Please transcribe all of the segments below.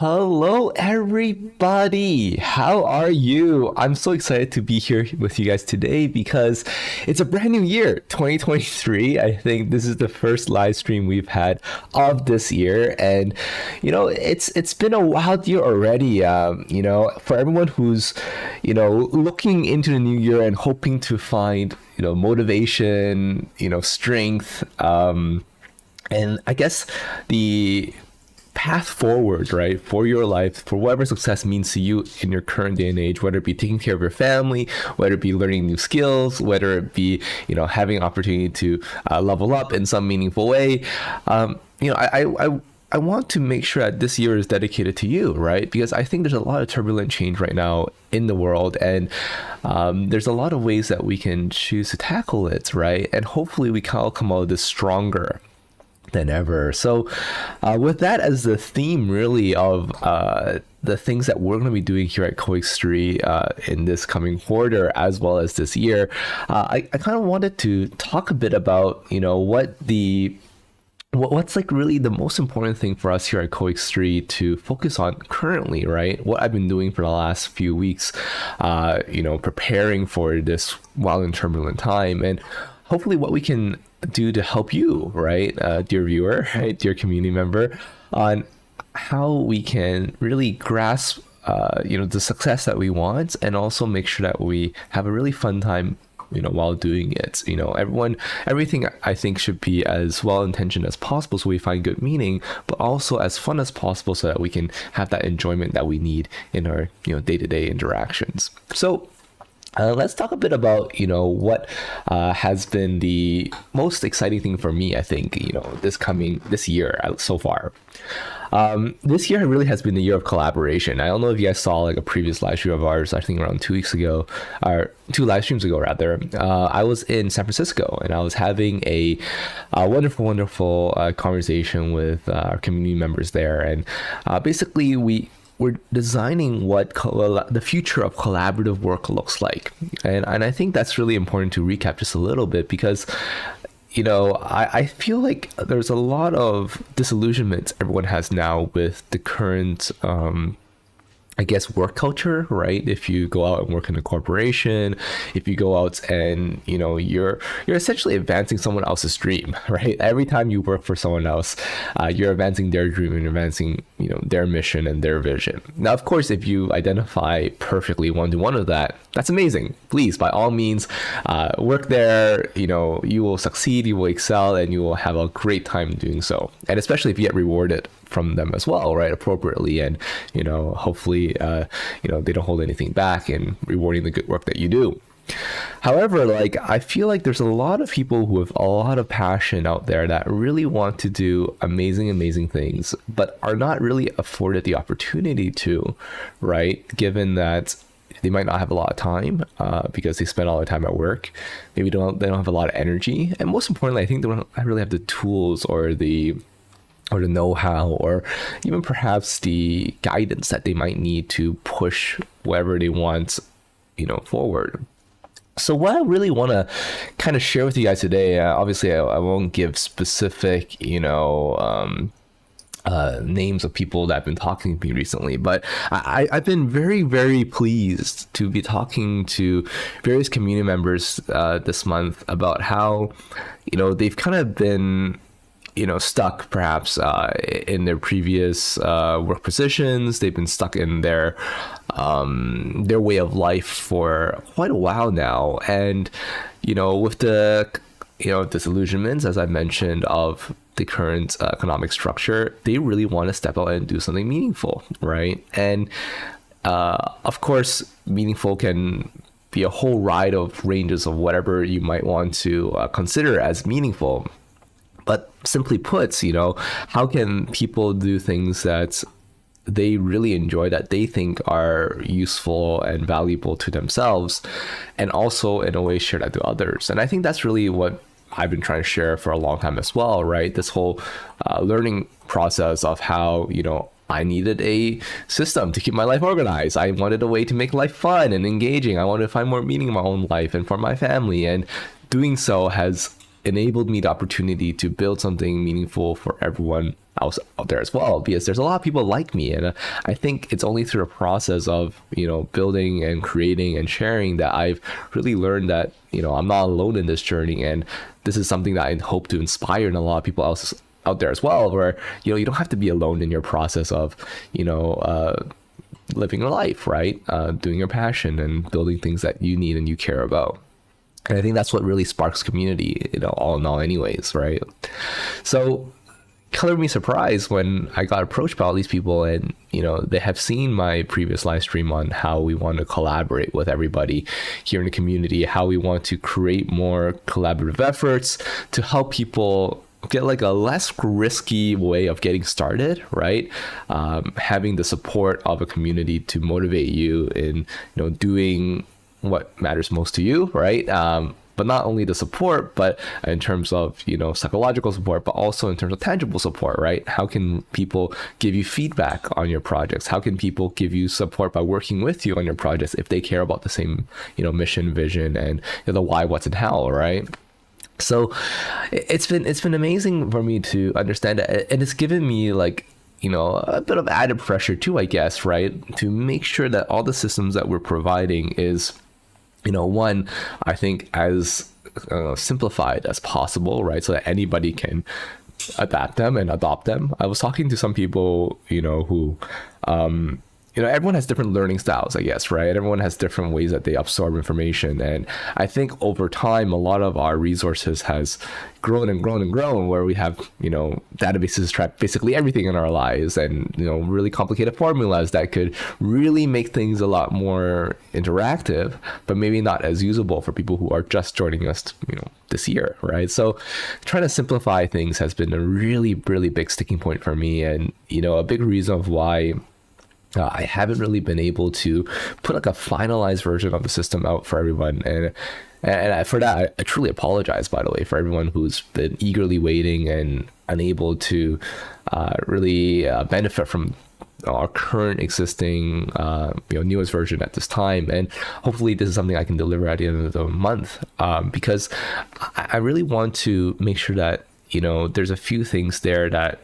Hello, everybody. How are you? I'm so excited to be here with you guys today because it's a brand new year, 2023. I think this is the first live stream we've had of this year, and it's been a wild year already. For everyone who's looking into the new year and hoping to find motivation, strength, and I guess the path forward, right, for your life, for whatever success means to you in your current day and age, whether it be taking care of your family, whether it be learning new skills, whether it be, having an opportunity to level up in some meaningful way. I want to make sure that this year is dedicated to you, right? Because I think there's a lot of turbulent change right now in the world, and there's a lot of ways that we can choose to tackle it, right? And hopefully we can all come out of this stronger than ever. So with that as the theme really of the things that we're going to be doing here at Co-x3 in this coming quarter as well as this year, I kind of wanted to talk a bit about what's like really the most important thing for us here at Co-x3 to focus on currently, right? What I've been doing for the last few weeks, preparing for this wild and turbulent time, and hopefully what we can do to help you, right, dear viewer, right, dear community member, on how we can really grasp, the success that we want, and also make sure that we have a really fun time, while doing it. Everything I think should be as well intentioned as possible, so we find good meaning, but also as fun as possible, so that we can have that enjoyment that we need in our, day-to-day interactions. So let's talk a bit about what has been the most exciting thing for me. I think this year so far. This year really has been the year of collaboration. I don't know if you guys saw like a previous live stream of ours, I think around 2 weeks ago, or 2 live streams ago rather. I was in San Francisco and I was having a wonderful conversation with our community members there, and basically we're designing what the future of collaborative work looks like. And I think that's really important to recap just a little bit, because I feel like there's a lot of disillusionment everyone has now with the current I guess work culture, right? If you go out and work in a corporation, if you go out and you're essentially advancing someone else's dream, right? Every time you work for someone else, you're advancing their dream and advancing their mission and their vision. Now, of course, if you identify perfectly one-to-one of that, that's amazing. Please, by all means, work there. You will succeed, you will excel, and you will have a great time doing so. And especially if you get rewarded from them as well, right, appropriately, and hopefully they don't hold anything back in rewarding the good work that you do. However, I feel like there's a lot of people who have a lot of passion out there that really want to do amazing things, but are not really afforded the opportunity to, right? Given that they might not have a lot of time because they spend all their time at work. Maybe they don't have a lot of energy, and most importantly, I think they don't really have the tools or the know-how, or even perhaps the guidance that they might need to push whatever they want, forward. So what I really want to kind of share with you guys today, obviously I won't give specific, names of people that have been talking to me recently, but I've been very pleased to be talking to various community members this month about how, they've kind of been stuck perhaps in their previous work positions. They've been stuck in their way of life for quite a while now, and with the disillusionments, as I mentioned, of the current economic structure, they really want to step out and do something meaningful, right? And of course, meaningful can be a whole ride of ranges of whatever you might want to consider as meaningful. But simply put, how can people do things that they really enjoy, that they think are useful and valuable to themselves, and also in a way share that to others? And I think that's really what I've been trying to share for a long time as well, right? This whole learning process of how, I needed a system to keep my life organized. I wanted a way to make life fun and engaging. I wanted to find more meaning in my own life and for my family. And doing so has enabled me the opportunity to build something meaningful for everyone else out there as well, because there's a lot of people like me, and I think it's only through a process of building and creating and sharing that I've really learned that I'm not alone in this journey, and this is something that I hope to inspire in a lot of people else out there as well, where you don't have to be alone in your process of living your life, right? Doing your passion and building things that you need and you care about. And I think that's what really sparks community, all in all anyways, right? So color me surprised when I got approached by all these people, and they have seen my previous live stream on how we want to collaborate with everybody here in the community, how we want to create more collaborative efforts to help people get like a less risky way of getting started, right? Having the support of a community to motivate you in doing what matters most to you, right? But not only the support, but in terms of psychological support, but also in terms of tangible support, right? How can people give you feedback on your projects? How can people give you support by working with you on your projects if they care about the same mission, vision, and the why, what's, and how, right? So it's been amazing for me to understand it, and it's given me like a bit of added pressure too, I guess, right? To make sure that all the systems that we're providing is one, I think as simplified as possible, right? So that anybody can adapt them and adopt them. I was talking to some people, who, everyone has different learning styles, I guess, right? Everyone has different ways that they absorb information. And I think over time, a lot of our resources has grown and grown and grown, where we have, databases track basically everything in our lives, and, really complicated formulas that could really make things a lot more interactive, but maybe not as usable for people who are just joining us, this year, right? So trying to simplify things has been a really, really big sticking point for me, and, a big reason of why I haven't really been able to put like a finalized version of the system out for everyone. And for that, I truly apologize, by the way, for everyone who's been eagerly waiting and unable to really benefit from our current existing, newest version at this time. And hopefully this is something I can deliver at the end of the month, because I really want to make sure that, there's a few things there that,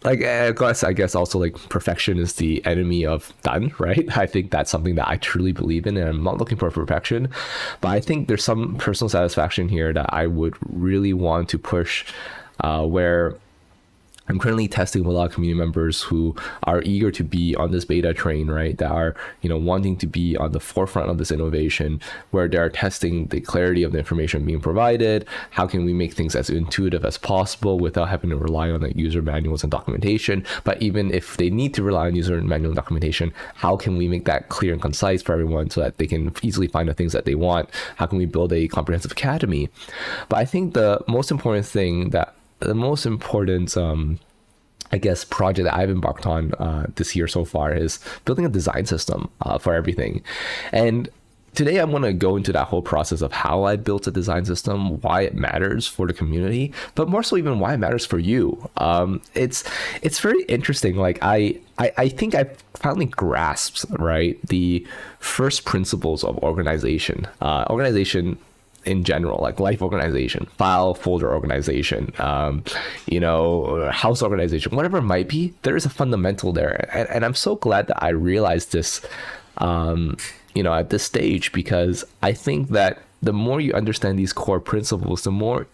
like, I guess also like perfection is the enemy of done, right? I think that's something that I truly believe in, and I'm not looking for perfection, but I think there's some personal satisfaction here that I would really want to push, where I'm currently testing with a lot of community members who are eager to be on this beta train, right? That are, wanting to be on the forefront of this innovation, where they're testing the clarity of the information being provided. How can we make things as intuitive as possible without having to rely on the user manuals and documentation? But even if they need to rely on user manual and documentation, how can we make that clear and concise for everyone so that they can easily find the things that they want? How can we build a comprehensive academy? But I think the most important I guess, project that I've embarked on this year so far is building a design system for everything. And today I want to go into that whole process of how I built a design system, why it matters for the community, but more so even why it matters for you. It's very interesting. Like I think I finally grasped, right, the first principles of organization. Organization in general, like life organization, file folder organization, house organization, whatever it might be, there is a fundamental there. And I'm so glad that I realized this, at this stage, because I think that the more you understand these core principles, the more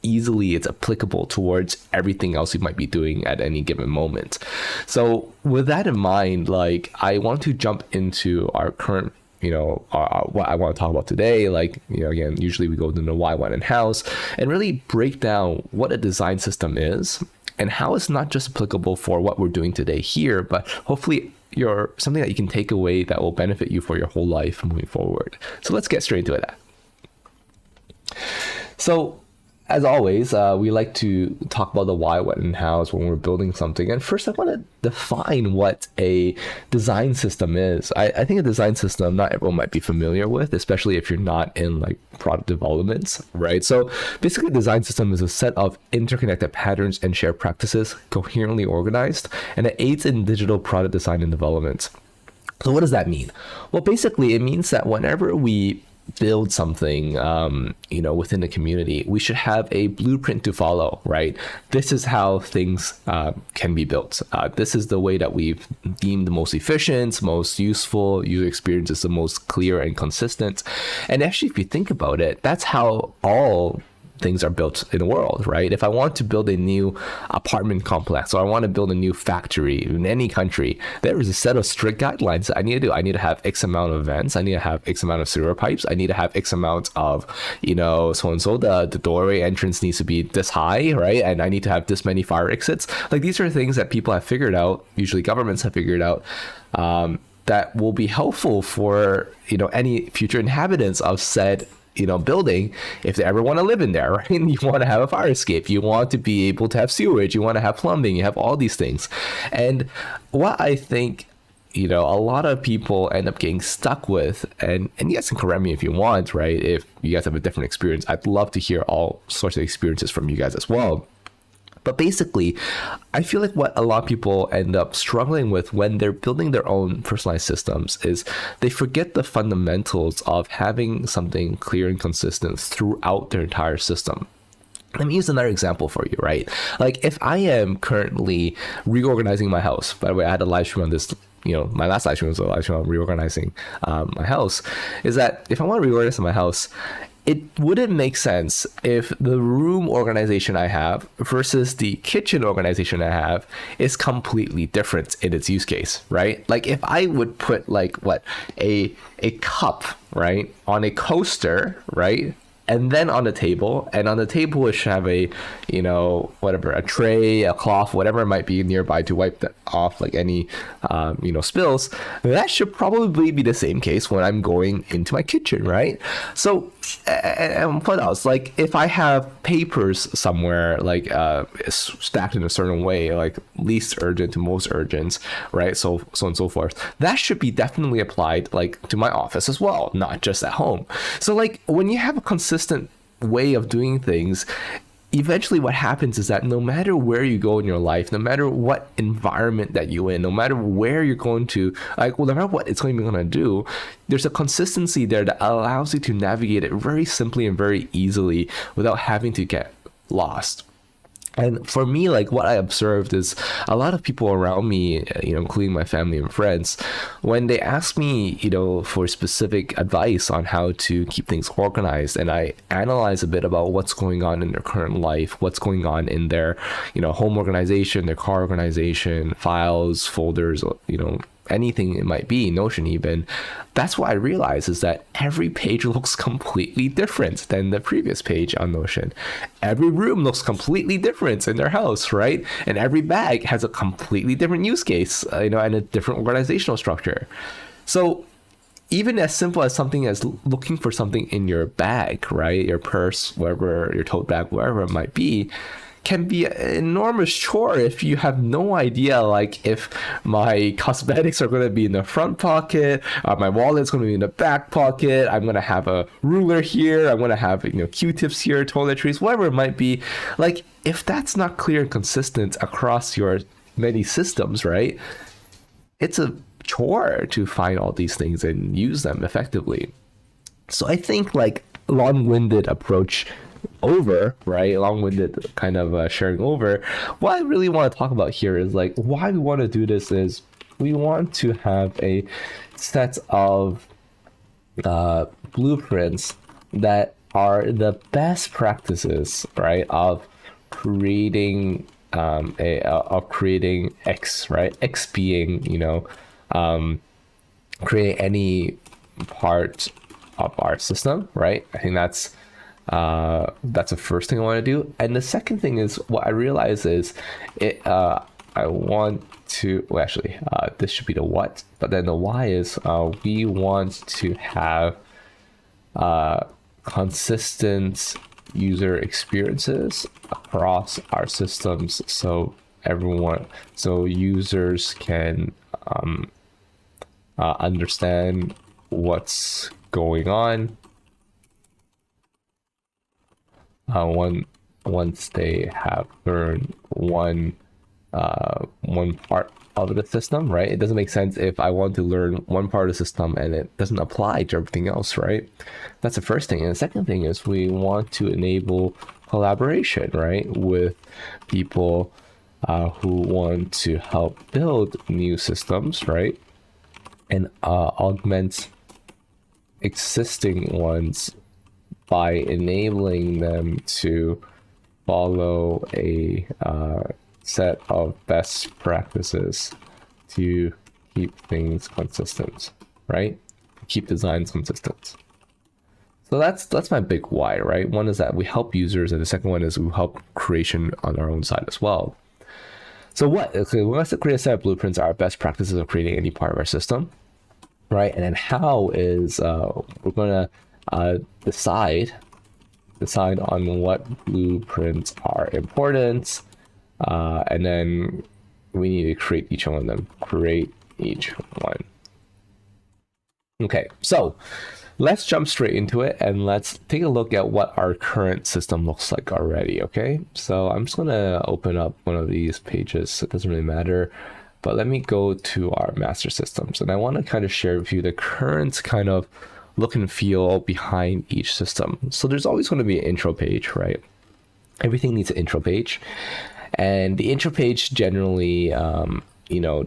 easily it's applicable towards everything else you might be doing at any given moment. So with that in mind, like, I want to jump into our current what I want to talk about today. Like, again, usually we go into the why, what, and hows, and really break down what a design system is and how it's not just applicable for what we're doing today here, but hopefully something that you can take away that will benefit you for your whole life moving forward. So let's get straight into it. So as always, we like to talk about the why, what, and hows when we're building something. And first, I want to define what a design system is. I think a design system, not everyone might be familiar with, especially if you're not in like product development, right? So basically, a design system is a set of interconnected patterns and shared practices, coherently organized, and it aids in digital product design and development. So what does that mean? Well, basically, it means that whenever we build something, within the community, we should have a blueprint to follow, right? This is how things can be built. This is the way that we've deemed the most efficient, most useful, user experience is the most clear and consistent. And actually, if you think about it, that's how all things are built in the world, right? If I want to build a new apartment complex, or I want to build a new factory in any country, there is a set of strict guidelines that I need to do. I need to have X amount of vents. I need to have X amount of sewer pipes. I need to have X amount of, so and so. The doorway entrance needs to be this high, right? And I need to have this many fire exits. Like, these are things that people have figured out. Usually, governments have figured out. That will be helpful for any future inhabitants of said building, if they ever want to live in there, right? And you want to have a fire escape, you want to be able to have sewage, you want to have plumbing, you have all these things. And what I think a lot of people end up getting stuck with, and you guys can correct me if you want, right? If you guys have a different experience, I'd love to hear all sorts of experiences from you guys as well. But basically, I feel like what a lot of people end up struggling with when they're building their own personalized systems is they forget the fundamentals of having something clear and consistent throughout their entire system. Let me use another example for you, right? Like, if I am currently reorganizing my house, by the way, I had a live stream on this, my last live stream was a live stream on reorganizing my house, is that if I want to reorganize my house, it wouldn't make sense if the room organization I have versus the kitchen organization I have is completely different in its use case, right? Like, if I would put a cup, right, on a coaster, right, and then on the table, and on the table it should have a a tray, a cloth, whatever it might be nearby to wipe off like any spills. That should probably be the same case when I'm going into my kitchen, right? So, and what else? Like, if I have papers somewhere stacked in a certain way, like least urgent to most urgent, right, so on and so forth, that should be definitely applied like to my office as well, not just at home. So, like, when you have a consistent way of doing things, eventually what happens is that no matter where you go in your life, no matter what environment that you're in, no matter where you're going to, no matter what it's going to do, there's a consistency there that allows you to navigate it very simply and very easily without having to get lost. And for me, like, what I observed is a lot of people around me, including my family and friends, when they ask me, for specific advice on how to keep things organized, and I analyze a bit about what's going on in their current life, what's going on in their, home organization, their car organization, files, folders, anything it might be, Notion even, that's what I realize is that every page looks completely different than the previous page on Notion. Every room looks completely different in their house, right? And every bag has a completely different use case, and a different organizational structure. So even as simple as something as looking for something in your bag, right? Your purse, wherever, your tote bag, wherever it might be, can be an enormous chore if you have no idea, like, if my cosmetics are going to be in the front pocket, my wallet's going to be in the back pocket, I'm going to have a ruler here, I'm going to have Q-tips here, toiletries, whatever it might be. Like, if that's not clear and consistent across your many systems, right, it's a chore to find all these things and use them effectively. So I think, like, long-winded approach over, right, long-winded kind of sharing over, what I really want to talk about here is, like, why we want to do this is we want to have a set of blueprints that are the best practices, right, of creating creating X, right, X being create any part of our system, right? I think that's the first thing I want to do. And the second thing is, what I realize is I want to, well, actually, this should be the what, but then the why is we want to have consistent user experiences across our systems, so users can understand what's going on once they have learned one part of the system, right? It doesn't make sense if I want to learn one part of the system and it doesn't apply to everything else, right? That's the first thing. And the second thing is we want to enable collaboration, right, with people who want to help build new systems, right, and augment existing ones by enabling them to follow a set of best practices to keep things consistent, right? Keep designs consistent. So that's my big why, right? One is that we help users, and the second one is we help creation on our own side as well. So what? Okay, we want to create a set of blueprints, our best practices of creating any part of our system, right? And then how is we're going to decide on what blueprints are important, and then we need to create each one of them. Create each one. Okay, so let's jump straight into it and let's take a look at what our current system looks like already. Okay, so I'm just gonna open up one of these pages. It doesn't really matter, but let me go to our master systems, and I want to kind of share with you the current kind of look and feel behind each system. So there's always going to be an intro page, right? Everything needs an intro page, and the intro page generally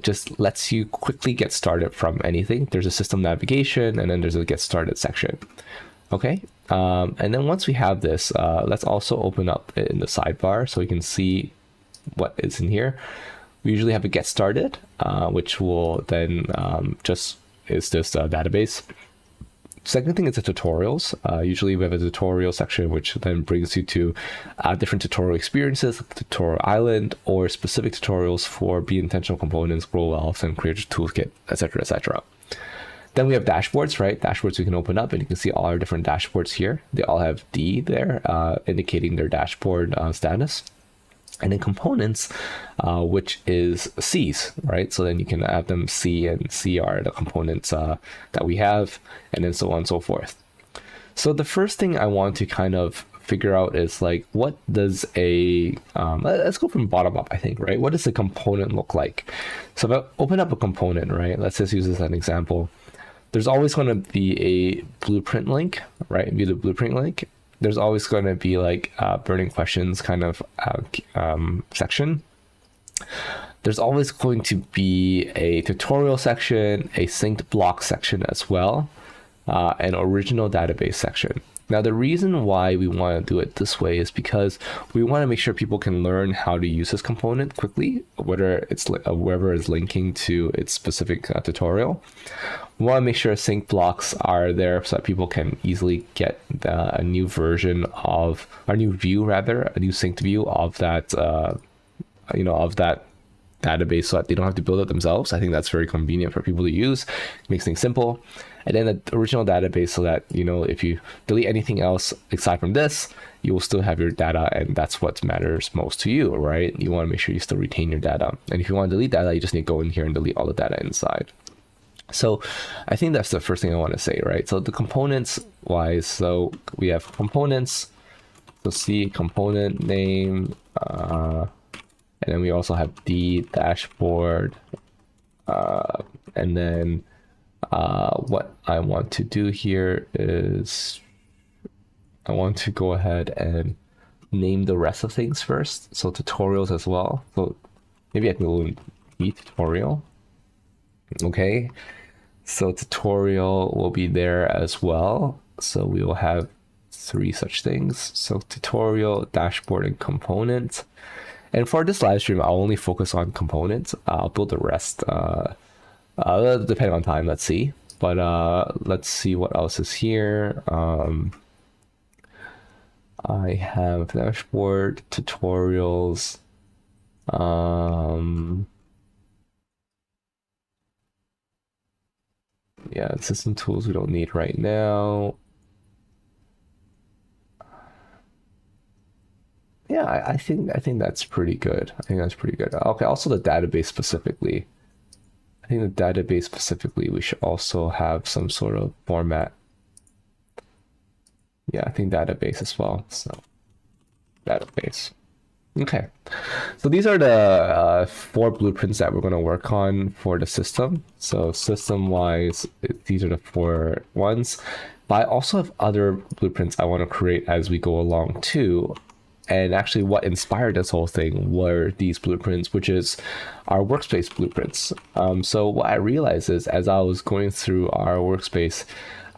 just lets you quickly get started from anything. There's a system navigation, and then there's a get started section. Okay, and then once we have this, let's also open up in the sidebar so we can see what is in here. We usually have a get started, which will then just is this database. Second thing is the tutorials. Usually we have a tutorial section, which then brings you to different tutorial experiences, like tutorial island, or specific tutorials for be intentional components, grow wealth, and create your toolkit, etc., etc. Then we have dashboards, right? Dashboards we can open up, and you can see all our different dashboards here. They all have D there, indicating their dashboard status. And then components, which is C's, right? So then you can have them C, and C are the components that we have, and then so on and so forth. So the first thing I want to kind of figure out is like, what does a, let's go from bottom up, I think, right? What does a component look like? So if I open up a component, right? Let's just use this as an example. There's always going to be a blueprint link, right? View the blueprint link. There's always going to be like burning questions kind of section. There's always going to be a tutorial section, a synced block section as well, an original database section. Now, the reason why we want to do it this way is because we want to make sure people can learn how to use this component quickly, whether it's whoever is linking to its specific tutorial. We want to make sure sync blocks are there so that people can easily get a new version of, or new view rather, a new synced view of that, of that database, so that they don't have to build it themselves. I think that's very convenient for people to use. It makes things simple. And then the original database, so that, if you delete anything else aside from this, you will still have your data, and that's what matters most to you, right? You want to make sure you still retain your data. And if you want to delete data, you just need to go in here and delete all the data inside. So I think that's the first thing I want to say, right? So the components wise, so we have components, so C component name, and then we also have D dashboard, and then what I want to do here is I want to go ahead and name the rest of things first. So tutorials as well. So maybe I can go in D tutorial. Okay. So tutorial will be there as well. So we will have 3 such things. So tutorial, dashboard, and component. And for this live stream, I'll only focus on components. I'll build the rest depending on time. Let's see. But let's see what else is here. I have dashboard, tutorials. Yeah, system tools we don't need right now. Yeah, I think that's pretty good. I think that's pretty good. Okay, also the database specifically. I think the database specifically, we should also have some sort of format. Yeah, I think database as well. So database. Okay, so these are the 4 blueprints that we're going to work on for the system. So system wise, these are the 4 ones. But I also have other blueprints I want to create as we go along too. And actually what inspired this whole thing were these blueprints, which is our workspace blueprints. So what I realized is as I was going through our workspace,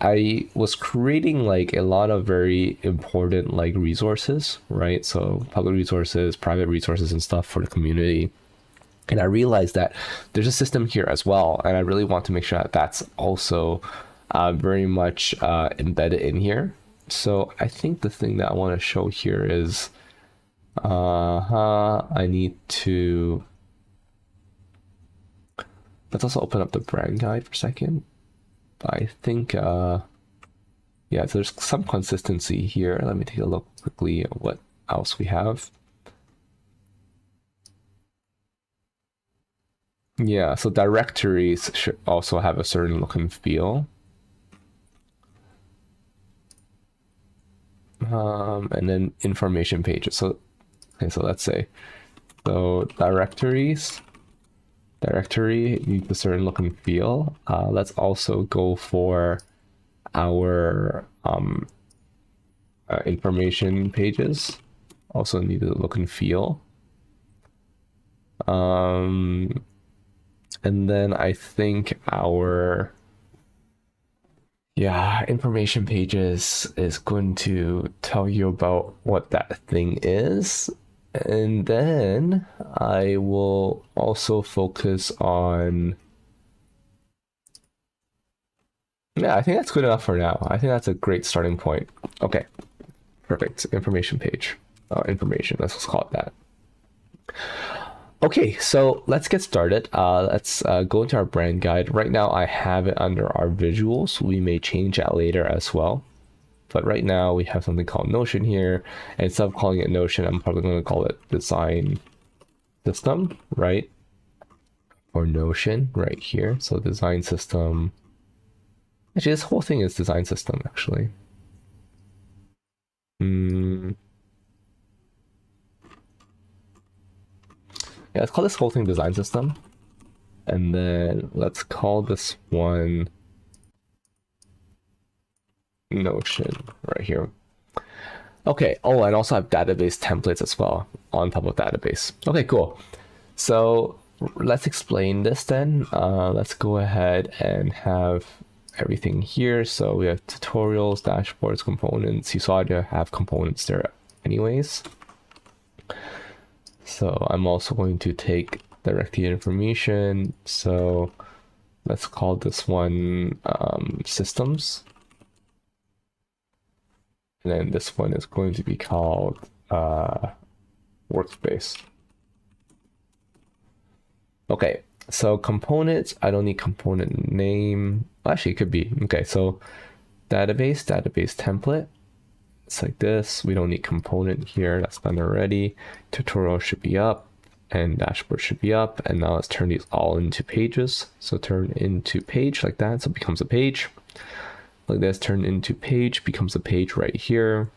I was creating like a lot of very important like resources, right? So public resources, private resources and stuff for the community. And I realized that there's a system here as well. And I really want to make sure that that's also very much embedded in here. So I think the thing that I want to show here is I need to, let's also open up the brand guide for a second. I think yeah, so there's some consistency here. Let me take a look quickly at what else we have. Yeah, so directories should also have a certain look and feel. And then information pages. So okay, so let's say so directory needs a certain look and feel. Let's also go for our information pages. Also need a look and feel. And then I think our information pages is going to tell you about what that thing is. And then I will also focus on, I think that's good enough for now. I think that's a great starting point. Okay, perfect. Information page. Information, let's just call it that. Okay, so let's get started. Let's go into our brand guide. Right now I have it under our visuals. We may change that later as well. But right now we have something called Notion here. And instead of calling it Notion, I'm probably going to call it Design System, right? Or Notion right here. So Design System. Actually, this whole thing is Design System, actually. Yeah, let's call this whole thing Design System. And then let's call this one Notion right here. Okay, oh, and also have database templates as well on top of database. Okay, cool. So let's explain this then. Let's go ahead and have everything here. So we have tutorials, dashboards, components. You saw I have components there anyways. So I'm also going to take directory information. So let's call this one systems. And then this one is going to be called workspace. Okay, so components, I don't need component name. Actually, it could be. Okay, so database template. It's like this. We don't need component here. That's done already. Tutorial should be up and dashboard should be up. And now let's turn these all into pages. So turn into page like that. So it becomes a page. Like this, turn into page, becomes a page right here.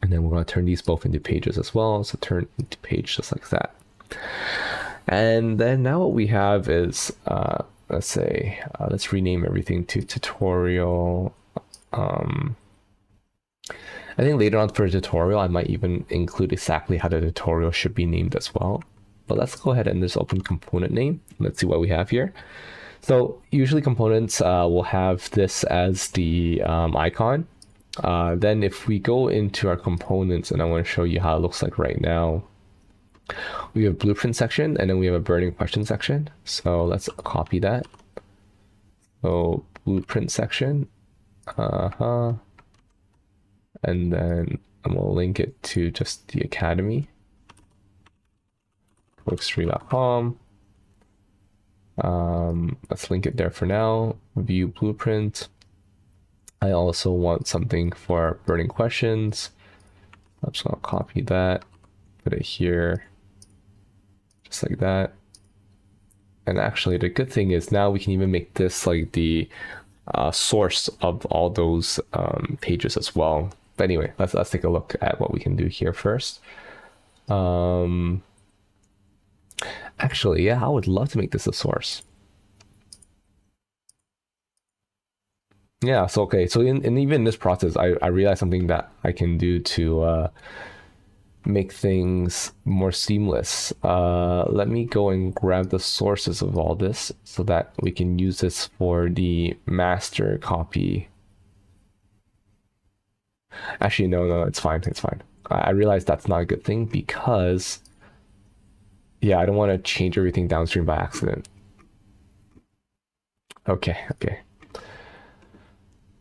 And then we're going to turn these both into pages as well. So turn into page just like that. And then now what we have is, let's say, let's rename everything to tutorial. I think later on for a tutorial, I might even include exactly how the tutorial should be named as well. But let's go ahead and just open component name. Let's see what we have here. So usually components will have this as the icon. Then if we go into our components, and I want to show you how it looks like right now, we have blueprint section, and then we have a burning question section. So let's copy that. So blueprint section. And then I'm going to link it to just the academy. Co-x3.com. Let's link it there for now. View blueprint. I also want something for burning questions. I'm just going to copy that, put it here, just like that. And actually the good thing is now we can even make this like the source of all those pages as well. But anyway, let's take a look at what we can do here first. Um, Actually, yeah, I would love to make this a source. Yeah, so okay, so in even this process, I realized something that I can do to make things more seamless. Let me go and grab the sources of all this so that we can use this for the master copy. Actually, no, it's fine, it's fine. I realize that's not a good thing because, yeah, I don't want to change everything downstream by accident. Okay.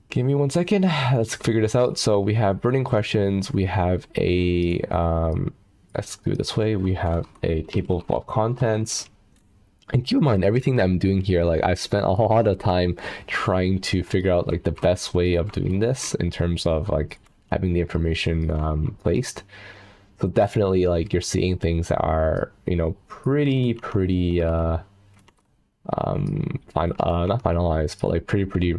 Give me 1 second. Let's figure this out. So we have burning questions. We have a, let's do it this way. We have a table of contents. And keep in mind, everything that I'm doing here, like I've spent a lot of time trying to figure out like the best way of doing this in terms of like having the information placed. So definitely like you're seeing things that are, pretty not finalized, but like pretty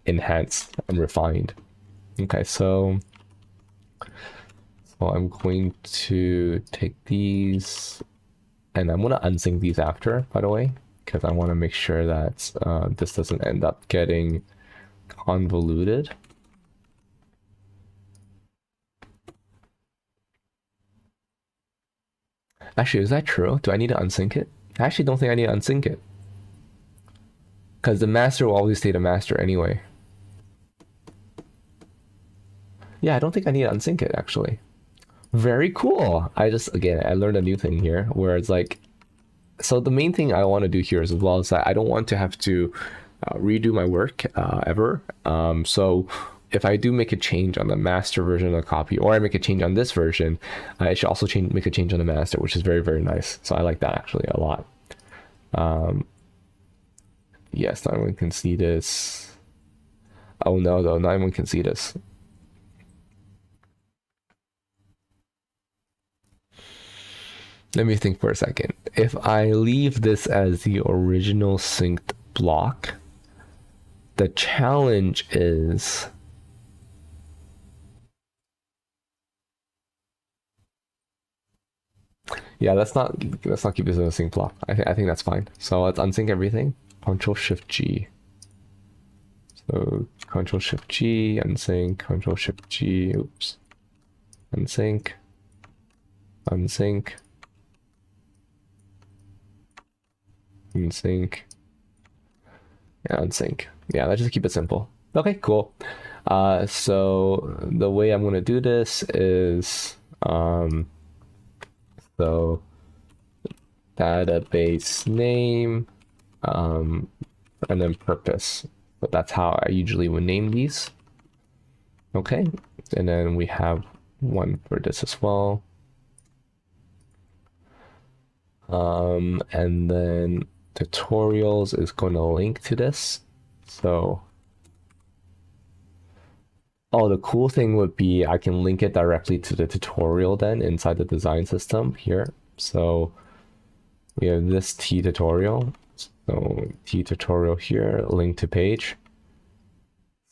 enhanced and refined. Okay, so I'm going to take these and I'm going to unsync these after, by the way, because I want to make sure that this doesn't end up getting convoluted. Actually, is that true? Do I need to unsync it? I actually don't think I need to unsync it because the master will always stay the master anyway. Yeah, I don't think I need to unsync it actually. Very cool. Again, I learned a new thing here where it's like, so the main thing I want to do here as well is that I don't want to have to redo my work ever. So if I do make a change on the master version of the copy, or I make a change on this version, I should also make a change on the master, which is very nice. So I like that actually a lot. Yes, not everyone can see this. Oh no, though, not everyone can see this. Let me think for a second. If I leave this as the original synced block, the challenge is yeah, let's not keep this in a sync block. I think that's fine. So let's unsync everything. Control Shift G. So Control Shift G, unsync, Control Shift G, oops. Unsync. Unsync. Unsync. Yeah, unsync. Yeah, let's just keep it simple. Okay, cool. So the way I'm gonna do this is so database name and then purpose. But that's how I usually would name these. Okay, and then we have one for this as well. And then tutorials is going to link to this. So, oh, the cool thing would be I can link it directly to the tutorial then inside the design system here. So we have this T tutorial. So T tutorial here, link to page.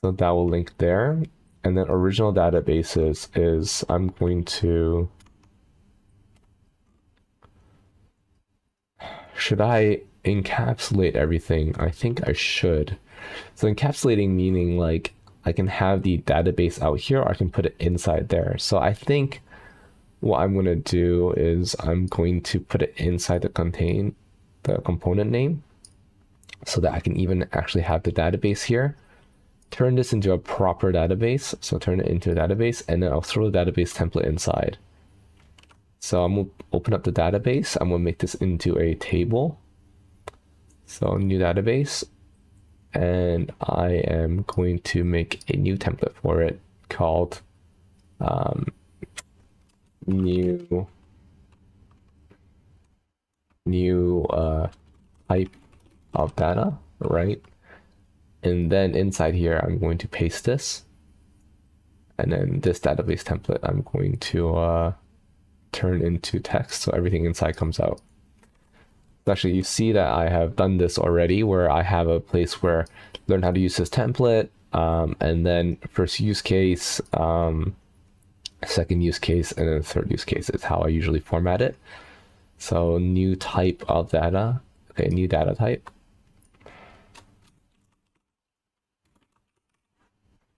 So that will link there. And then original databases is I'm going to, should I encapsulate everything? I think I should. So encapsulating meaning like I can have the database out here, or I can put it inside there. So I think what I'm going to do is I'm going to put it inside the component name so that I can even actually have the database here. Turn this into a proper database. So turn it into a database, and then I'll throw the database template inside. So I'm going to open up the database. I'm going to make this into a table. So new database. And I am going to make a new template for it called new type of data, right? And then inside here, I'm going to paste this. And then this database template, I'm going to turn into text. So everything inside comes out. Actually, you see that I have done this already where I have a place where learn how to use this template. And then first use case, second use case, and then third use case is how I usually format it. So new type of data. Okay, new data type.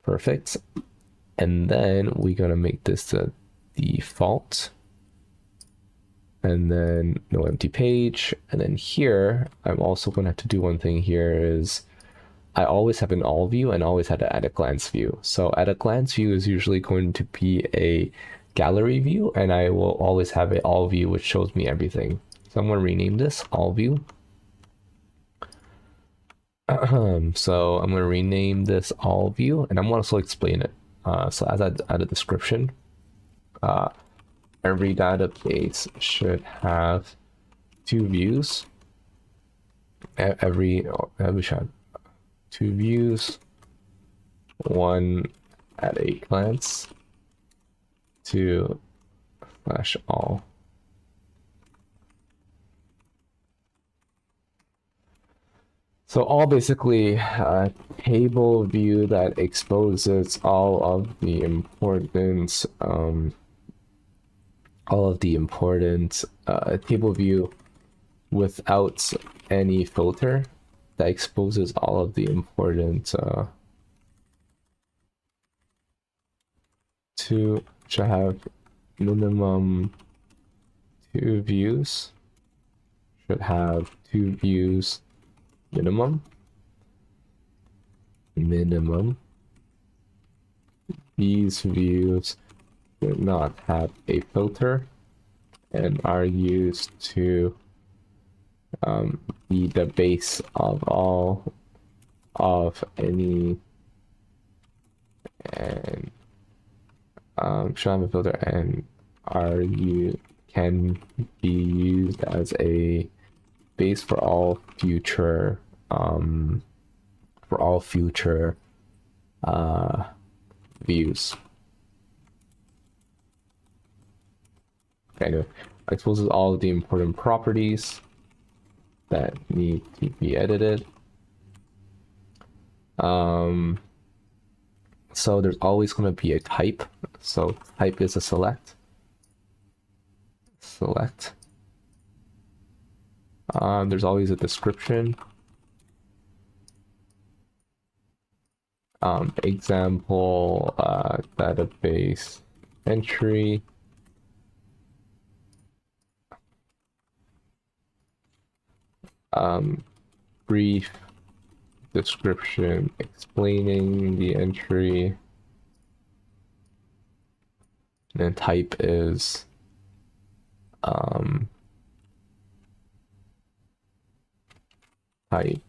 Perfect. And then we're gonna make this the default. And then no empty page. And then here, I'm also gonna have to do one thing here is I always have an all view and always had to add a glance view. So at a glance view is usually going to be a gallery view, and I will always have an all view which shows me everything. So I'm gonna rename this all view. So I'm gonna rename this all view, and I'm gonna also explain it. So as I add a description, every database should have two views. Every should have two views, one at a glance, two slash all. So all basically a table view that exposes all of the important table view without any filter that exposes all of the important should have minimum two views, should have two views minimum. These views do not have a filter and are used to be the base of all of any, and should have a filter and can be used as a base for all future views. Okay, anyway, exposes all of the important properties that need to be edited. So there's always going to be a type. So type is a select. There's always a description. Example, database entry. Brief description explaining the entry. And then type is type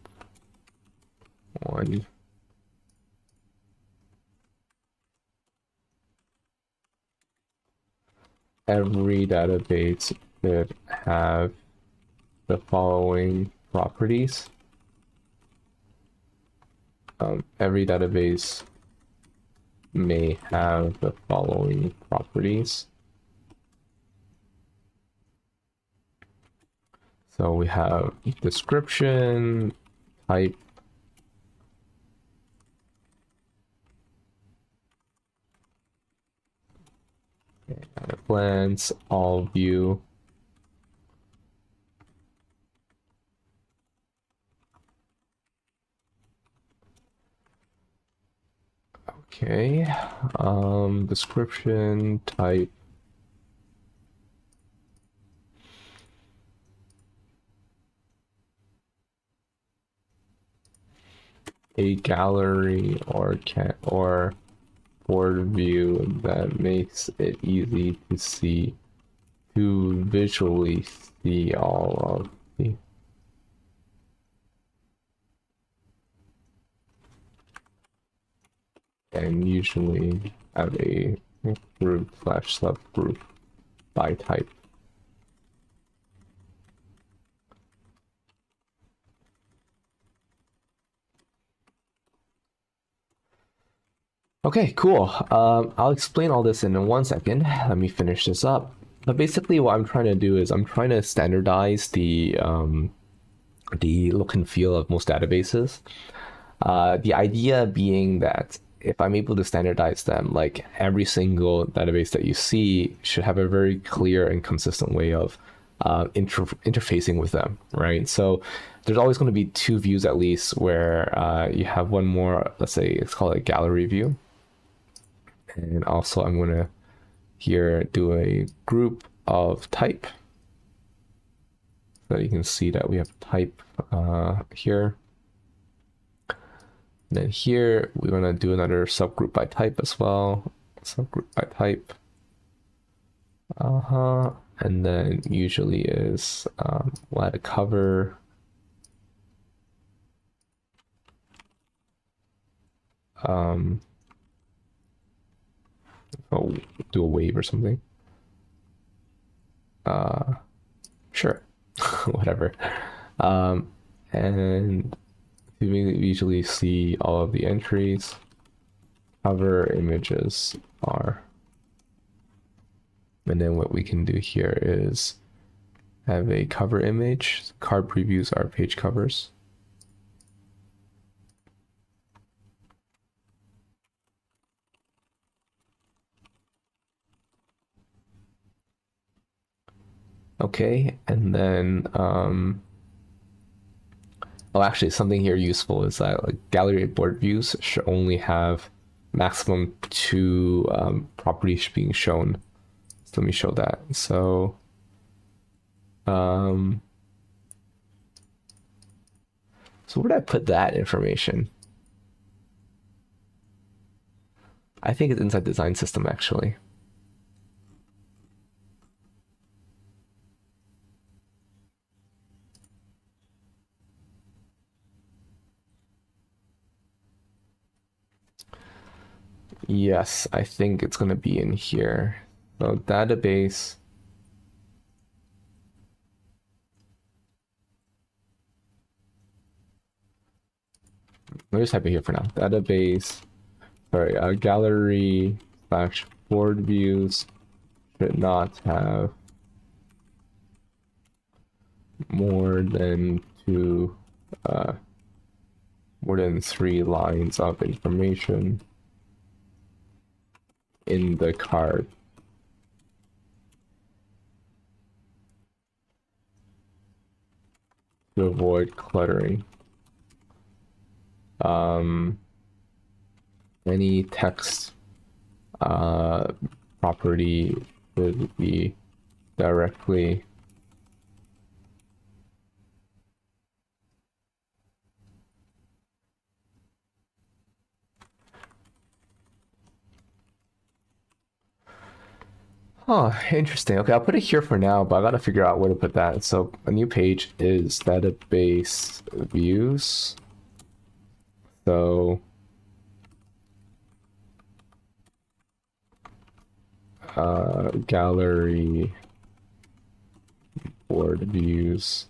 1. Every database should have the following properties. Every database may have the following properties. So we have description, type, at a glance, all view. Okay, description, type, a gallery or board view that makes it easy to visually see all of the and usually have a group / subgroup by type. Okay, cool. I'll explain all this in 1 second. Let me finish this up. But basically what I'm trying to do is I'm trying to standardize the look and feel of most databases. The idea being that if I'm able to standardize them, like every single database that you see should have a very clear and consistent way of interfacing with them, right? So there's always going to be two views at least where you have one more, let's say, let's call it a gallery view. And also I'm going to here do a group of type. So you can see that we have type here. And then here we want to do another subgroup by type as well. Subgroup by type. And then usually is we'll add a cover. Oh, do a wave or something. Sure, whatever. And you usually see all of the entries. Cover images are. And then what we can do here is have a cover image. Card previews are page covers. Okay, and then oh, actually something here useful is that like gallery board views should only have maximum 2 properties being shown. So let me show that. So so where did I put that information? I think it's inside design system actually. Yes, I think it's going to be in here. So database. Let me just type it here for now. Database, sorry, gallery slash board views should not have more than 3 lines of information in the card. To avoid cluttering. Any text property would be directly interesting. Okay, I'll put it here for now, but I gotta figure out where to put that. So a new page is database views. So gallery board views.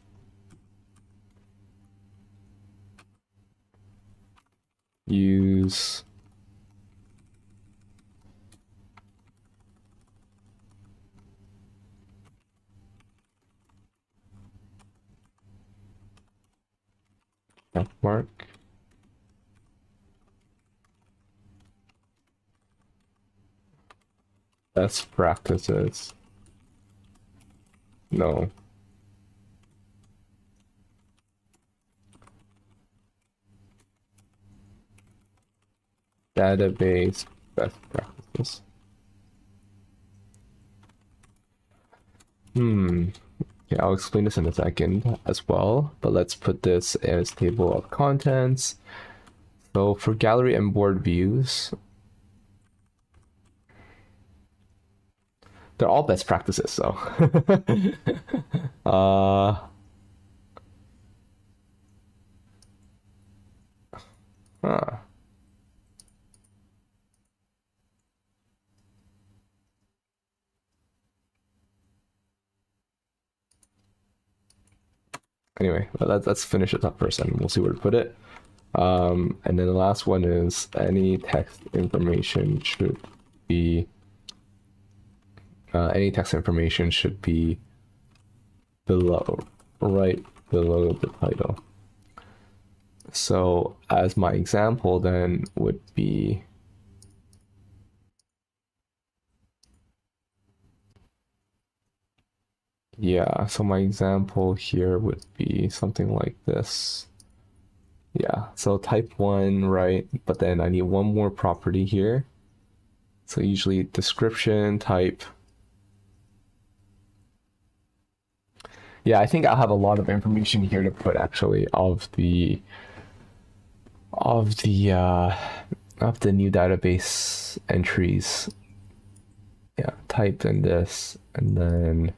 Use mark. Best practices. No. Database best practices. Okay, I'll explain this in a second as well, but let's put this as table of contents. So for gallery and board views, they're all best practices, so Anyway, let's finish it up first and we'll see where to put it. And then the last one is any text information should be below, right below the title. So as my example then would be Yeah, so my example here would be something like this. Yeah, so type 1, right? But then I need one more property here. So usually description type. Yeah, I think I'll have a lot of information here to put actually of the uh of the new database entries. Yeah, typed in this and then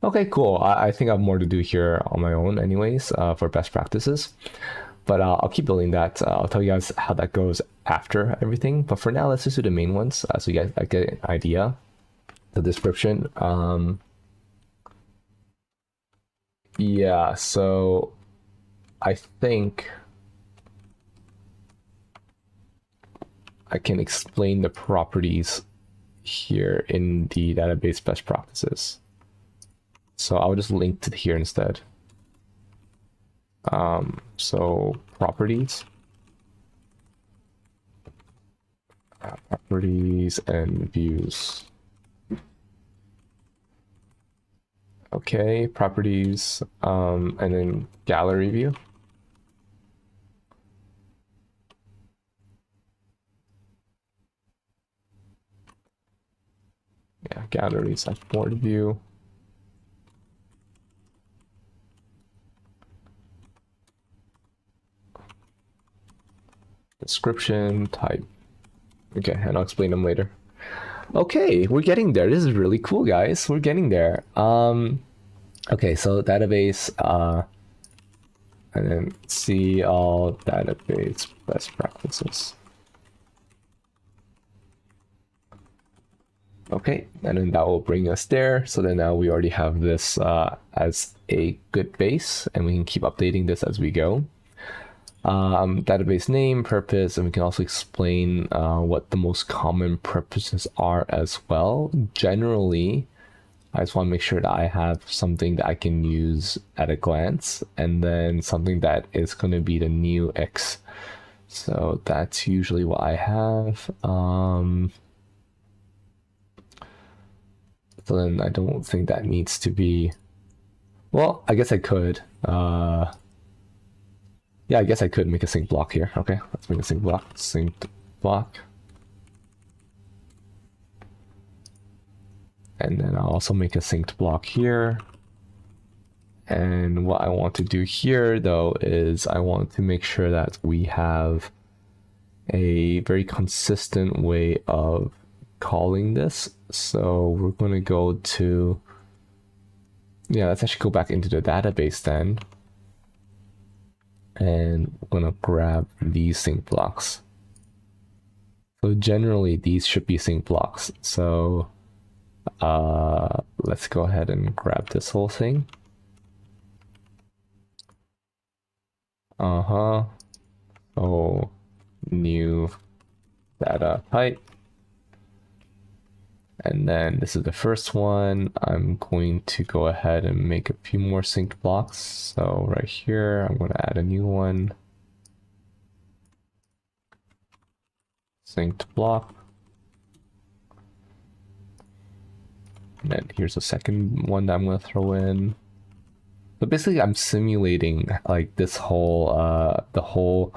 okay, cool. I think I have more to do here on my own anyways, for best practices. But I'll keep building that. I'll tell you guys how that goes after everything. But for now, let's just do the main ones so you guys get an idea. The description. Yeah, so I think I can explain the properties here in the database best practices. So I'll just link to here instead. So properties. Properties and views. Okay, properties, and then gallery view. Yeah, gallery slash board view. Description, type. Okay, and I'll explain them later. Okay, we're getting there. This is really cool, guys. We're getting there. Okay, so database, and then see all database best practices. Okay, and then that will bring us there. So then now we already have this as a good base, and we can keep updating this as we go. Database name, purpose, and we can also explain what the most common purposes are as well. Generally, I just want to make sure that I have something that I can use at a glance, and then something that is going to be the new X. So that's usually what I have. So then I don't think that needs to be, well, I guess I could. Yeah, I guess I could make a sync block here. Okay, let's make a sync block. Synced block. And then I'll also make a synced block here. And what I want to do here, though, is I want to make sure that we have a very consistent way of calling this. So we're going to go to, yeah, let's actually go back into the database then. And we're going to grab these sync blocks. So generally these should be sync blocks. So let's go ahead and grab this whole thing. Oh, new data type. And then this is the first one. I'm going to go ahead and make a few more synced blocks. So right here, I'm going to add a new one. Synced block. And then here's a second one that I'm going to throw in. So basically I'm simulating like this whole, the whole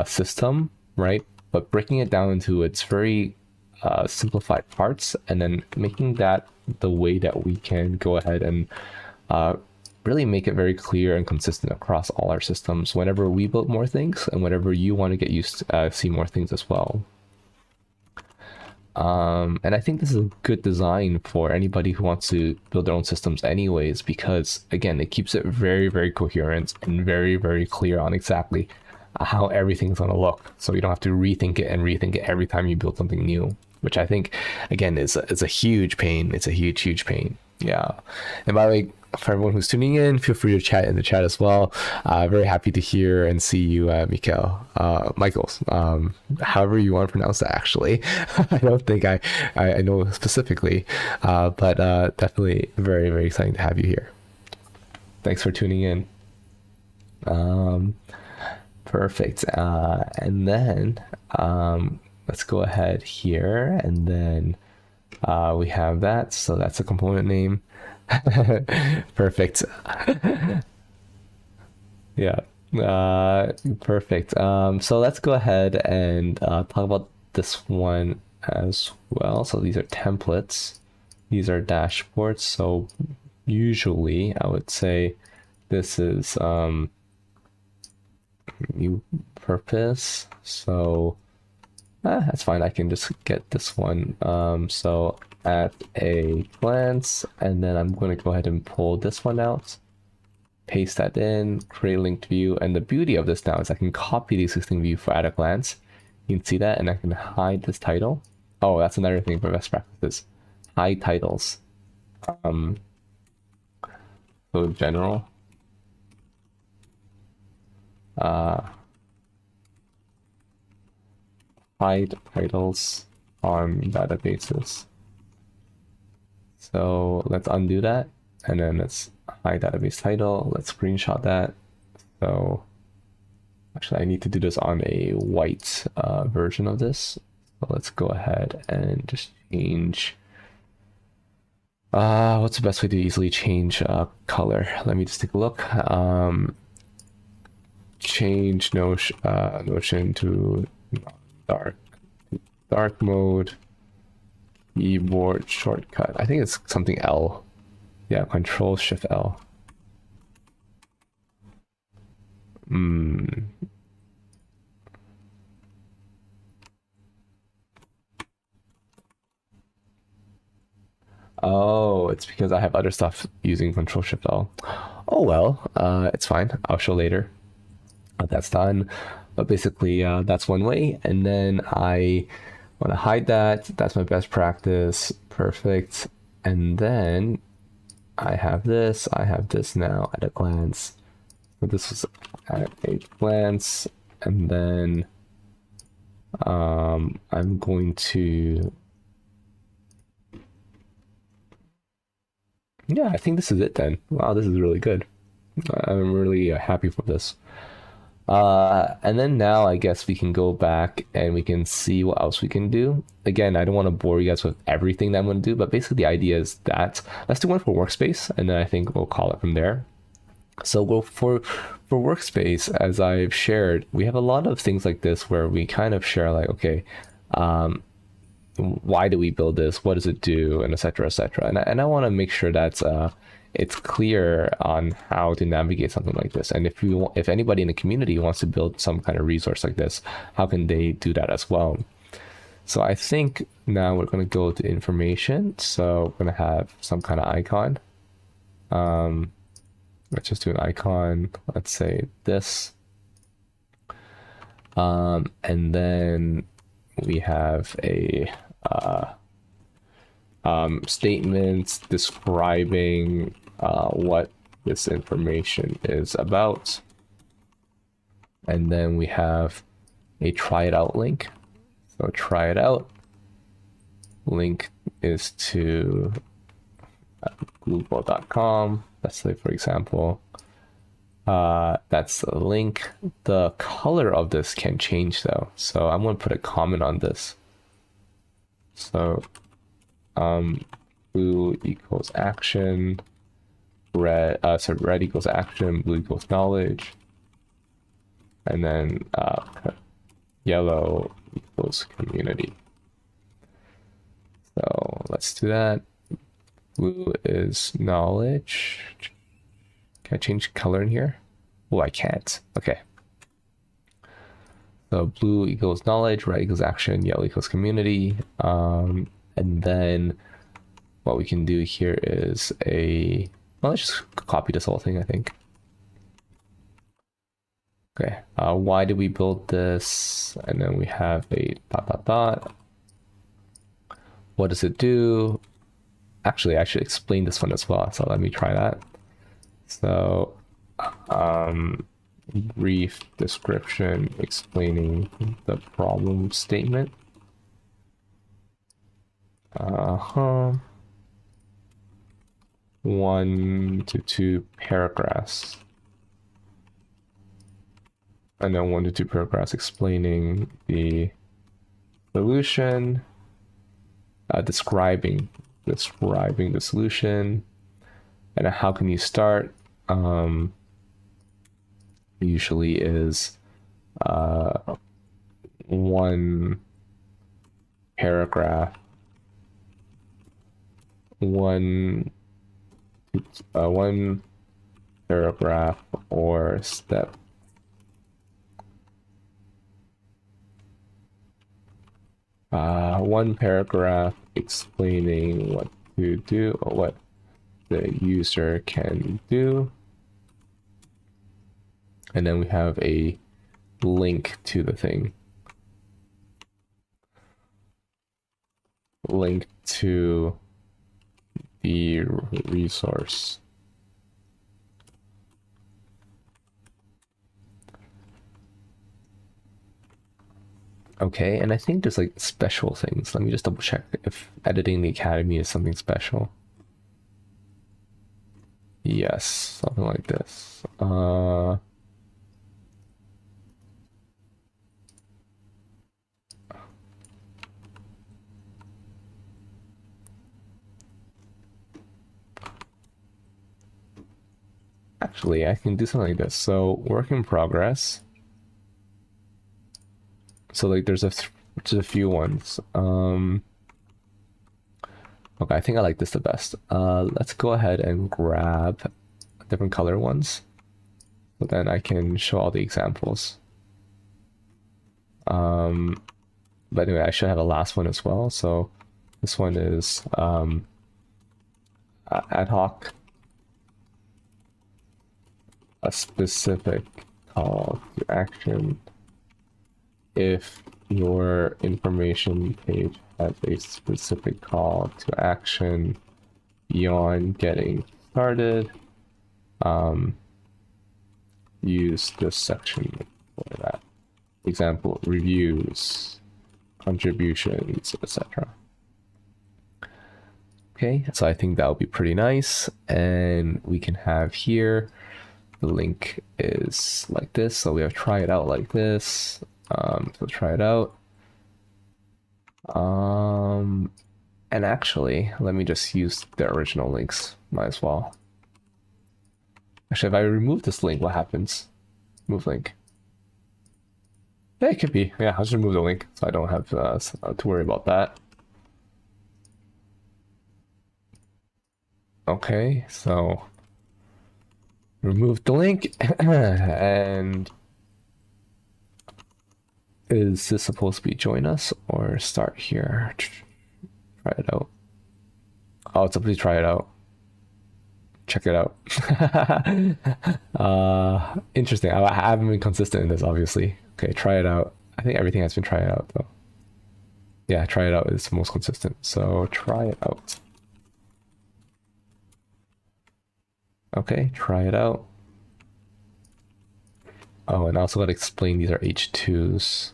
system, right? But breaking it down into its very simplified parts, and then making that the way that we can go ahead and really make it very clear and consistent across all our systems whenever we build more things and whenever you want to get used to see more things as well. And I think this is a good design for anybody who wants to build their own systems anyways, because again, it keeps it very, very coherent and very, very clear on exactly how everything's going to look. So you don't have to rethink it every time you build something new, which I think, again, is a huge pain. It's a huge, huge pain. Yeah. And by the way, for everyone who's tuning in, feel free to chat in the chat as well. Very happy to hear and see you, Michaels. However you want to pronounce that, actually. I don't think I know specifically, but definitely very, very exciting to have you here. Thanks for tuning in. Perfect. And then let's go ahead here, and then we have that. So that's a component name. Perfect. Yeah. Perfect. So let's go ahead and talk about this one as well. So these are templates. These are dashboards. So usually I would say this is new purpose. So that's fine. I can just get this one. So at a glance, and then I'm going to go ahead and pull this one out, paste that in, create a linked view. And the beauty of this now is I can copy the existing view for at a glance. You can see that, and I can hide this title. Oh, that's another thing for best practices. Hide titles. So general. Hide titles on databases. So let's undo that, and then let's hide database title. Let's screenshot that. So actually, I need to do this on a white version of this. So let's go ahead and just change. What's the best way to easily change color? Let me just take a look. Change Notion to dark mode. Keyboard shortcut. I think it's something L. Yeah, Control Shift L. Oh, it's because I have other stuff using Control Shift L. Oh well, it's fine. I'll show later. That's done. But basically, that's one way. And then I want to hide that. That's my best practice. Perfect. And then I have this. I have this now at a glance. So this was at a glance. And then I'm going to... Yeah, I think this is it then. Wow, this is really good. I'm really happy for this. And then now I guess we can go back and we can see what else we can do. Again, I don't want to bore you guys with everything that I'm going to do, but basically the idea is that let's do one for workspace, and then I think we'll call it from there. So for workspace, as I've shared, we have a lot of things like this where we kind of share like, okay, why do we build this? What does it do? And et cetera, et cetera. And I want to make sure that it's clear on how to navigate something like this. And if anybody in the community wants to build some kind of resource like this, how can they do that as well? So I think now we're going to go to information. So we're going to have some kind of icon. Let's just do an icon. Let's say this. And then we have a statements describing what this information is about. And then we have a try it out link. So try it out. Link is to google.com. Let's say, for example, that's the link. The color of this can change though. So I'm going to put a comment on this. So blue equals action, red equals action, blue equals knowledge, and then yellow equals community. So let's do that. Blue is knowledge. Can I change color in here? Oh, I can't. Okay. So blue equals knowledge, red equals action, yellow equals community. And then what we can do here is well, let's just copy this whole thing, I think. Okay, why did we build this? And then we have a ... What does it do? Actually, I should explain this one as well. So let me try that. So, brief description explaining the problem statement. 1 to 2 paragraphs. And then 1 to 2 paragraphs explaining the solution, describing the solution, And how can you start? Usually is one paragraph, one one paragraph or step. One paragraph explaining what to do or what the user can do. And then we have a link to the thing. Link to the resource. Okay, and I think there's like special things. Let me just double check if editing the academy is something special. Yes, something like this. Actually, I can do something like this. So work in progress. So like there's a few ones. Okay, I think I like this the best. Let's go ahead and grab different color ones. So then I can show all the examples. But anyway, I should have a last one as well. So this one is ad hoc, a specific call to action if your information page has a specific call to action beyond getting started. Use this section for that. Example, reviews, contributions, etc. Okay, so I think that would be pretty nice. And we can have here, the link is like this. So we have try it out like this. So try it out. And actually, let me just use the original links. Might as well. Actually, if I remove this link, what happens? Move link. Yeah, it could be. Yeah, I'll just remove the link so I don't have to worry about that. Okay, so remove the link. And is this supposed to be join us or start here? Try it out. Oh, it's supposed to try it out. Check it out. Interesting. I haven't been consistent in this, obviously. Okay, try it out. I think everything has been tried out though. Yeah, try it out is the most consistent. So try it out. Okay, try it out. Oh, and I also got to explain these are H2s.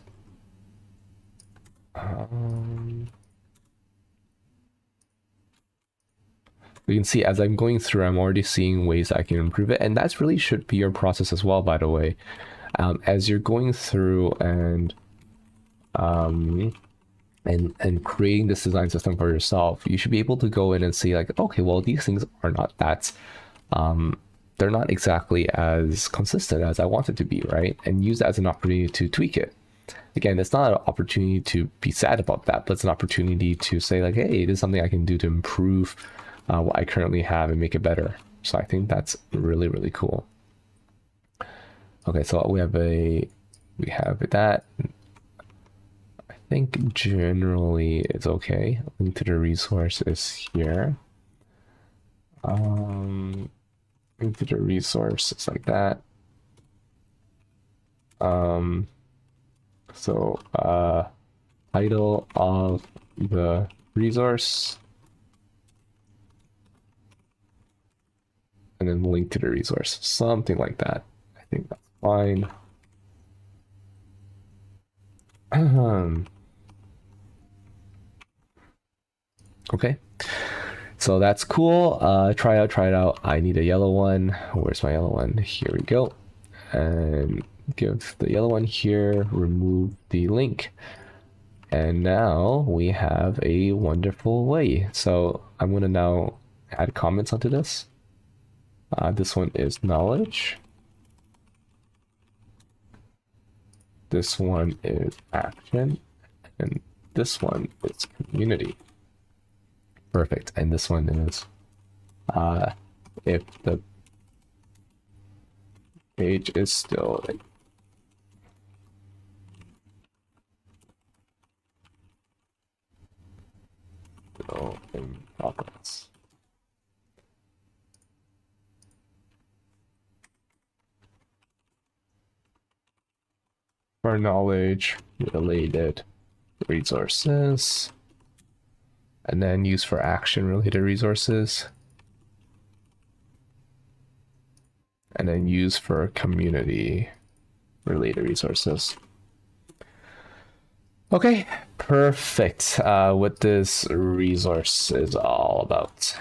You can see as I'm going through, I'm already seeing ways I can improve it. And that's really should be your process as well, by the way. As you're going through and creating this design system for yourself, you should be able to go in and see like, okay, well, these things are not that, they're not exactly as consistent as I want it to be, right? And use that as an opportunity to tweak it. Again, it's not an opportunity to be sad about that, but it's an opportunity to say like, hey, this is something I can do to improve what I currently have and make it better. So I think that's really, really cool. Okay, so we have that. I think generally it's okay. Link to the resource is here. Link to the resource is like that. So title of the resource, and then link to the resource, something like that. I think that's fine. Okay, so that's cool. Try it out. I need a yellow one. Where's my yellow one? Here we go. And give the yellow one here, remove the link. And now we have a wonderful way. So I'm gonna now add comments onto this. This one is knowledge. This one is action. And this one is community. Perfect. And this one is if the page is still in progress. For knowledge related resources, and then use for action related resources, and then use for community related resources. Okay, perfect. What this resource is all about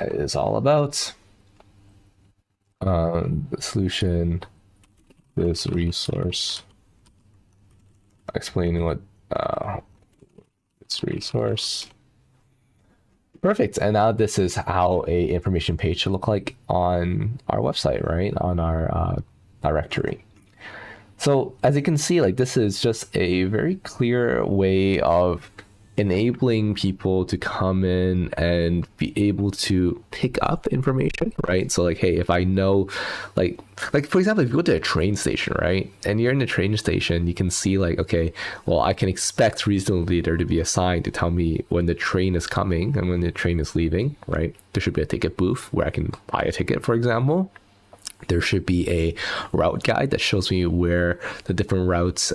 the solution, this resource, explaining what its resource. Perfect. And now this is how a information page should look like on our website, right? On our directory. So as you can see, like this is just a very clear way of enabling people to come in and be able to pick up information, right? So like, hey, if I know, like for example, if you go to a train station, right, and you're in the train station, you can see like, okay, well, I can expect reasonably there to be a sign to tell me when the train is coming and when the train is leaving, right? There should be a ticket booth where I can buy a ticket, for example. There should be a route guide that shows me where the different routes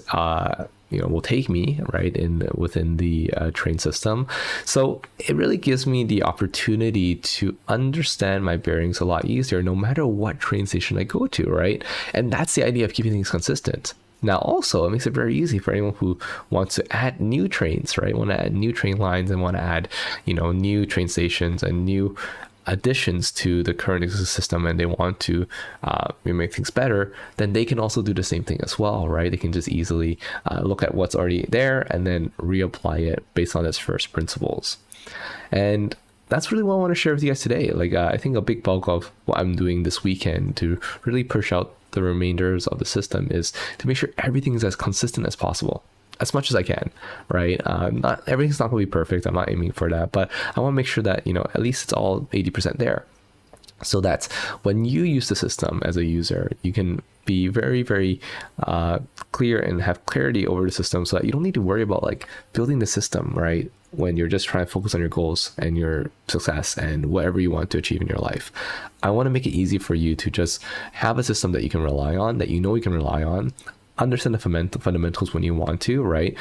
will take me, right, within the train system. So it really gives me the opportunity to understand my bearings a lot easier, no matter what train station I go to, right? And that's the idea of keeping things consistent. Now, also, it makes it very easy for anyone who wants to add new trains, right? Want to add new train lines and want to add, new train stations and new additions to the current existing system, and they want to make things better, then they can also do the same thing as well, right? They can just easily look at what's already there and then reapply it based on its first principles. And that's really what I want to share with you guys today. Like, I think a big bulk of what I'm doing this weekend to really push out the remainders of the system is to make sure everything is as consistent as possible, as much as I can, right? Not everything's not going to be perfect. I'm not aiming for that, but I want to make sure that, at least it's all 80% there. So that when you use the system as a user, you can be very, very clear and have clarity over the system, so that you don't need to worry about like building the system, right? When you're just trying to focus on your goals and your success and whatever you want to achieve in your life. I want to make it easy for you to just have a system that you can rely on, that you can rely on. Understand the fundamentals when you want to, right?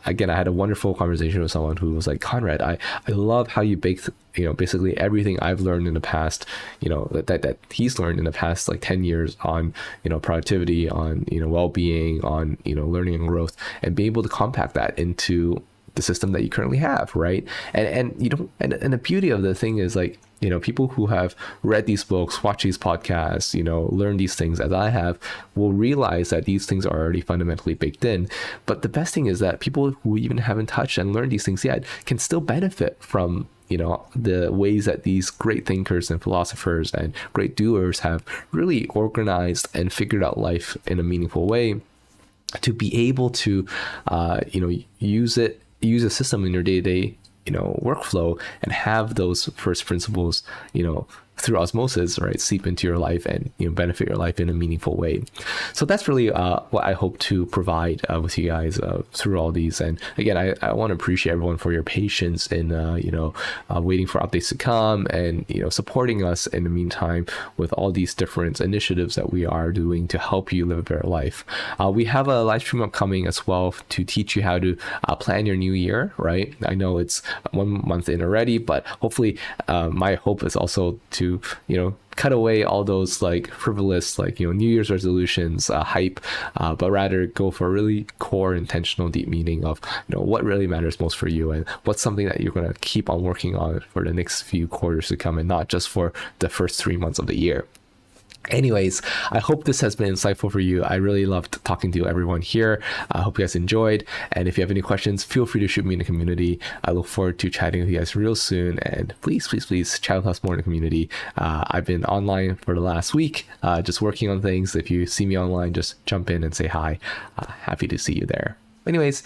Again, I had a wonderful conversation with someone who was like, Conrad, I love how you baked, basically everything I've learned in the past, that he's learned in the past like 10 years on, productivity, on, well-being, on, learning and growth, and be able to compact that into the system that you currently have, right? And the beauty of the thing is like, people who have read these books, watch these podcasts, learn these things as I have, will realize that these things are already fundamentally baked in. But the best thing is that people who even haven't touched and learned these things yet can still benefit from, the ways that these great thinkers and philosophers and great doers have really organized and figured out life in a meaningful way, to be able to, use a system in your day-to-day workflow and have those first principles through osmosis, right, seep into your life and benefit your life in a meaningful way. So that's really what I hope to provide with you guys through all these. And again, I want to appreciate everyone for your patience in waiting for updates to come and supporting us in the meantime with all these different initiatives that we are doing to help you live a better life. We have a live stream upcoming as well to teach you how to plan your new year, right? I know it's 1 month in already, but hopefully my hope is also to cut away all those like frivolous New Year's resolutions hype, but rather go for a really core, intentional, deep meaning of what really matters most for you and what's something that you're going to keep on working on for the next few quarters to come, and not just for the first 3 months of the year. Anyways, I hope this has been insightful for you. I really loved talking to everyone here. I hope you guys enjoyed. And if you have any questions, feel free to shoot me in the community. I look forward to chatting with you guys real soon. And please, please, please chat with us more in the community. I've been online for the last week, just working on things. If you see me online, just jump in and say hi. Happy to see you there. Anyways,